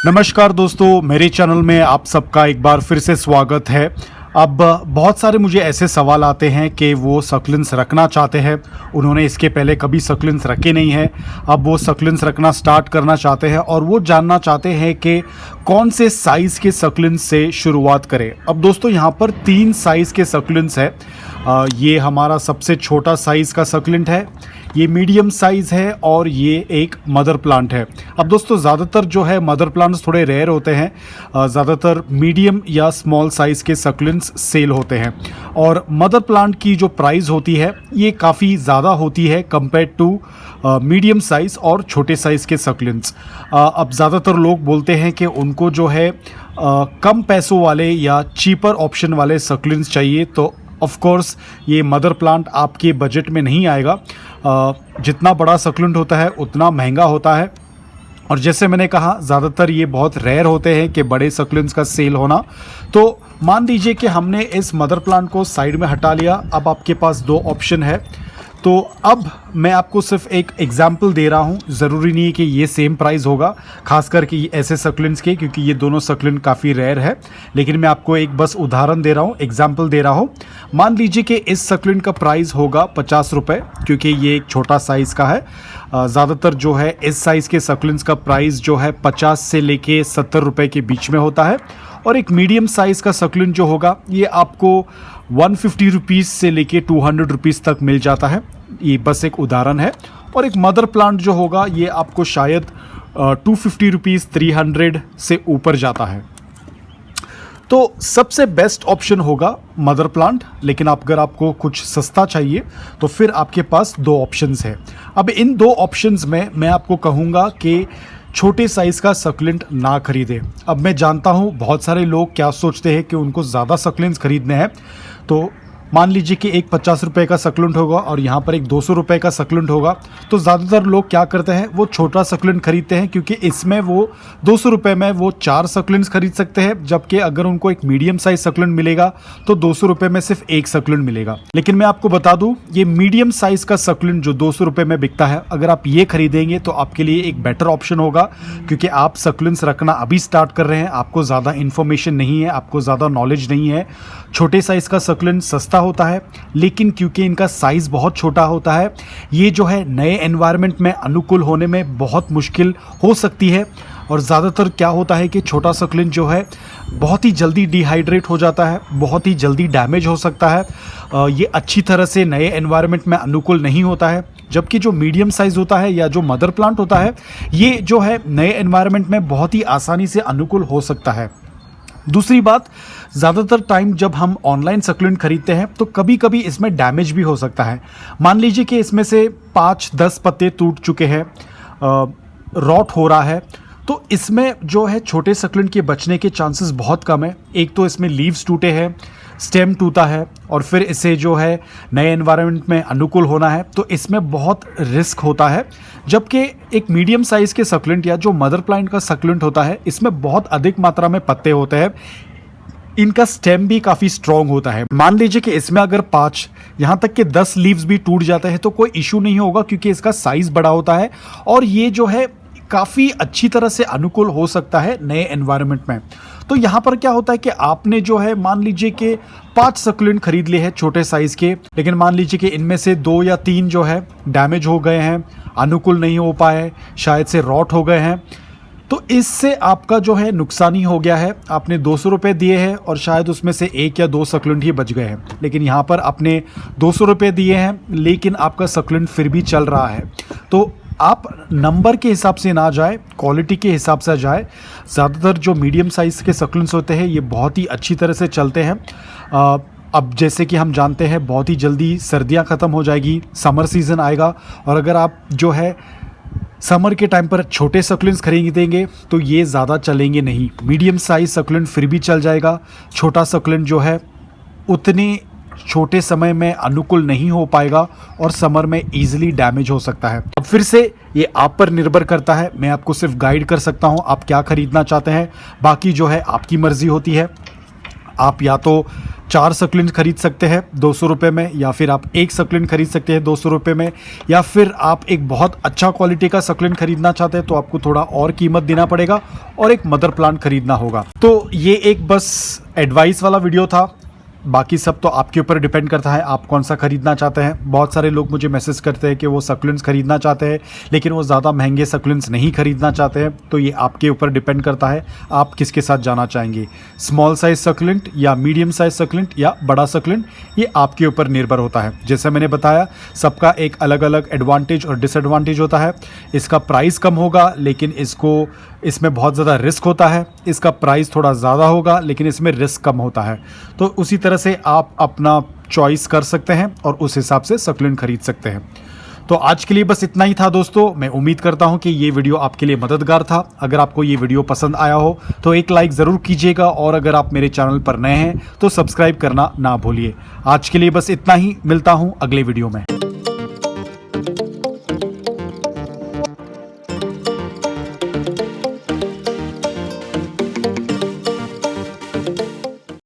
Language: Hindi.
नमस्कार दोस्तों, मेरे चैनल में आप सबका एक बार फिर से स्वागत है। अब बहुत सारे मुझे ऐसे सवाल आते हैं कि वो सक्लेंस रखना चाहते हैं, उन्होंने इसके पहले कभी सक्लेंस रखे नहीं हैं, अब वो सक्लेंस रखना स्टार्ट करना चाहते हैं और वो जानना चाहते हैं कि कौन से साइज़ के सक्लेंस से शुरुआत करें। अब दोस्तों यहाँ पर 3 साइज़ के सक्लेंस है। ये हमारा सबसे छोटा साइज़ का सक्लेंट है, ये मीडियम साइज़ है और ये एक मदर प्लांट है। अब दोस्तों ज़्यादातर जो है मदर प्लांट्स थोड़े रेयर होते हैं, ज़्यादातर मीडियम या स्मॉल साइज़ के सक्लेंट्स सेल होते हैं और मदर प्लांट की जो प्राइस होती है ये काफ़ी ज़्यादा होती है कंपेयर टू मीडियम साइज़ और छोटे साइज़ के सक्लेंट्स। अब ज़्यादातर लोग बोलते हैं कि उनको जो है कम पैसों वाले या चीपर ऑप्शन वाले सक्लेंट्स चाहिए, तो ऑफ कोर्स ये मदर प्लांट आपके बजट में नहीं आएगा। जितना बड़ा सक्लेंट होता है उतना महंगा होता है और जैसे मैंने कहा ज़्यादातर ये बहुत रेयर होते हैं कि बड़े सक्लेंट्स का सेल होना। तो मान लीजिए कि हमने इस मदर प्लांट को साइड में हटा लिया, अब आपके पास 2 ऑप्शन है। तो अब मैं आपको सिर्फ एक एग्जाम्पल दे रहा हूँ, ज़रूरी नहीं है कि ये सेम प्राइस होगा, खास करके ऐसे सक्लेंट्स के, क्योंकि ये दोनों सक्लेंट काफ़ी रेयर है। लेकिन मैं आपको एक बस उदाहरण दे रहा हूँ, एग्जाम्पल दे रहा हूँ। मान लीजिए कि इस सक्लेंट का प्राइस होगा 50 रुपये, क्योंकि ये एक छोटा साइज़ का है। ज़्यादातर जो है इस साइज़ के सक्लेंट्स का प्राइस जो है 50 से लेके 70 रुपये के बीच में होता है और एक मीडियम साइज़ का सक्लेंट जो होगा ये आपको 150 रुपीज़ से लेके 200 रुपीज़ तक मिल जाता है। ये बस एक उदाहरण है। और एक मदर प्लांट जो होगा ये आपको शायद 250 रुपीज़ 300 से ऊपर जाता है। तो सबसे बेस्ट ऑप्शन होगा मदर प्लांट, लेकिन अगर आपको कुछ सस्ता चाहिए तो फिर आपके पास 2 ऑप्शंस है। अब इन 2 ऑप्शंस में मैं आपको कहूँगा कि छोटे साइज़ का सक्लेंट ना खरीदें। अब मैं जानता हूँ बहुत सारे लोग क्या सोचते हैं कि उनको ज़्यादा सक्लेंट्स खरीदने हैं। तो मान लीजिए कि एक 50 रुपये का सक्लेंट होगा और यहाँ पर एक 200 रुपये का सक्लेंट होगा, तो ज़्यादातर लोग क्या करते हैं, वो छोटा सक्लेंट खरीदते हैं, क्योंकि इसमें वो 200 रुपये में वो 4 सक्लेंट्स खरीद सकते हैं। जबकि अगर उनको एक मीडियम साइज सक्लेंट मिलेगा तो 200 रुपये में सिर्फ एक सक्लेंट मिलेगा। लेकिन मैं आपको बता दूं, ये मीडियम साइज का सक्लेंट जो 200 रुपये में बिकता है, अगर आप ये खरीदेंगे तो आपके लिए एक बेटर ऑप्शन होगा, क्योंकि आप सक्लेंट्स रखना अभी स्टार्ट कर रहे हैं, आपको ज़्यादा इन्फॉर्मेशन नहीं है, आपको ज़्यादा नॉलेज नहीं है। छोटे साइज़ का सक्लेंट सस्ता होता है, लेकिन क्योंकि इनका साइज़ बहुत छोटा होता है, ये जो है नए एनवायरनमेंट में अनुकूल होने में बहुत मुश्किल हो सकती है। और ज़्यादातर क्या होता है कि छोटा सक्लेंट जो है बहुत ही जल्दी डिहाइड्रेट हो जाता है, बहुत ही जल्दी डैमेज हो सकता है, ये अच्छी तरह से नए एनवायरनमेंट में अनुकूल नहीं होता है। जबकि जो मीडियम साइज़ होता है या जो मदर प्लांट होता है, ये जो है नए एनवायरनमेंट में बहुत ही आसानी से अनुकूल हो सकता है। दूसरी बात, ज़्यादातर टाइम जब हम ऑनलाइन सक्लेंट खरीदते हैं तो कभी कभी इसमें डैमेज भी हो सकता है। मान लीजिए कि इसमें से 5-10 पत्ते टूट चुके हैं, रॉट हो रहा है, तो इसमें जो है छोटे सक्लेंट के बचने के चांसेस बहुत कम है। एक तो इसमें लीव्स टूटे हैं, स्टेम टूटा है और फिर इसे जो है नए एनवायरनमेंट में अनुकूल होना है, तो इसमें बहुत रिस्क होता है। जबकि एक मीडियम साइज़ के सक्लेंट या जो मदर प्लांट का सक्लेंट होता है, इसमें बहुत अधिक मात्रा में पत्ते होते हैं, इनका स्टेम भी काफ़ी स्ट्रॉन्ग होता है। मान लीजिए कि इसमें अगर 5 यहाँ तक कि 10 लीव्स भी टूट जाते हैं तो कोई इशू नहीं होगा, क्योंकि इसका साइज़ बड़ा होता है और ये जो है काफ़ी अच्छी तरह से अनुकूल हो सकता है नए एनवायरनमेंट में। तो यहाँ पर क्या होता है कि आपने जो है मान लीजिए कि 5 सक्लेंट खरीद लिए हैं छोटे साइज़ के, लेकिन मान लीजिए कि इनमें से 2 या 3 जो है डैमेज हो गए हैं, अनुकूल नहीं हो पाए, शायद से रॉट हो गए हैं, तो इससे आपका जो है नुकसान ही हो गया है। आपने 200 रुपये दिए हैं और शायद उसमें से 1 या 2 सक्लेंट ही बच गए हैं, लेकिन यहाँ पर आपने 200 रुपये दिए हैं लेकिन आपका सक्लेंट फिर भी चल रहा है। तो आप नंबर के हिसाब से ना जाए, क्वालिटी के हिसाब से जाए। ज़्यादातर जो मीडियम साइज़ के सक्लेंट्स होते हैं ये बहुत ही अच्छी तरह से चलते हैं। अब जैसे कि हम जानते हैं बहुत ही जल्दी सर्दियां ख़त्म हो जाएगी, समर सीज़न आएगा, और अगर आप जो है समर के टाइम पर छोटे सक्लेंट्स खरीदेंगे तो ये ज़्यादा चलेंगे नहीं। मीडियम साइज़ सक्लेंट फिर भी चल जाएगा, छोटा सक्लेंट जो है उतने छोटे समय में अनुकूल नहीं हो पाएगा और समर में ईजिली डैमेज हो सकता है। अब फिर से ये आप पर निर्भर करता है, मैं आपको सिर्फ गाइड कर सकता हूँ आप क्या खरीदना चाहते हैं, बाकी जो है आपकी मर्ज़ी होती है। आप या तो 4 सक्लेंट खरीद सकते हैं 200 रुपये में, या फिर आप एक सक्लेंट खरीद सकते हैं 200 रुपये में, या फिर आप एक बहुत अच्छा क्वालिटी का सक्लेंट खरीदना चाहते हैं तो आपको थोड़ा और कीमत देना पड़ेगा और एक मदर प्लांट खरीदना होगा। तो ये एक बस एडवाइस वाला वीडियो था, बाकी सब तो आपके ऊपर डिपेंड करता है आप कौन सा खरीदना चाहते हैं। बहुत सारे लोग मुझे मैसेज करते हैं कि वो सक्लेंट्स खरीदना चाहते हैं लेकिन वो ज़्यादा महंगे सक्लेंट्स नहीं खरीदना चाहते हैं, तो ये आपके ऊपर डिपेंड करता है आप किसके साथ जाना चाहेंगे, स्मॉल साइज सक्लेंट या मीडियम साइज सक्लेंट या बड़ा सक्लेंट, ये आपके ऊपर निर्भर होता है। जैसे मैंने बताया सबका एक अलग अलग एडवांटेज और डिसएडवांटेज होता है। इसका प्राइस कम होगा लेकिन इसमें बहुत ज़्यादा रिस्क होता है, इसका प्राइस थोड़ा ज़्यादा होगा लेकिन इसमें रिस्क कम होता है। तो उसी तरह से आप अपना चॉइस कर सकते हैं और उस हिसाब से सक्लेंट खरीद सकते हैं। तो आज के लिए बस इतना ही था दोस्तों। मैं उम्मीद करता हूं कि ये वीडियो आपके लिए मददगार था। अगर आपको ये वीडियो पसंद आया हो तो एक लाइक ज़रूर कीजिएगा और अगर आप मेरे चैनल पर नए हैं तो सब्सक्राइब करना ना भूलिए। आज के लिए बस इतना ही, मिलता हूं अगले वीडियो में।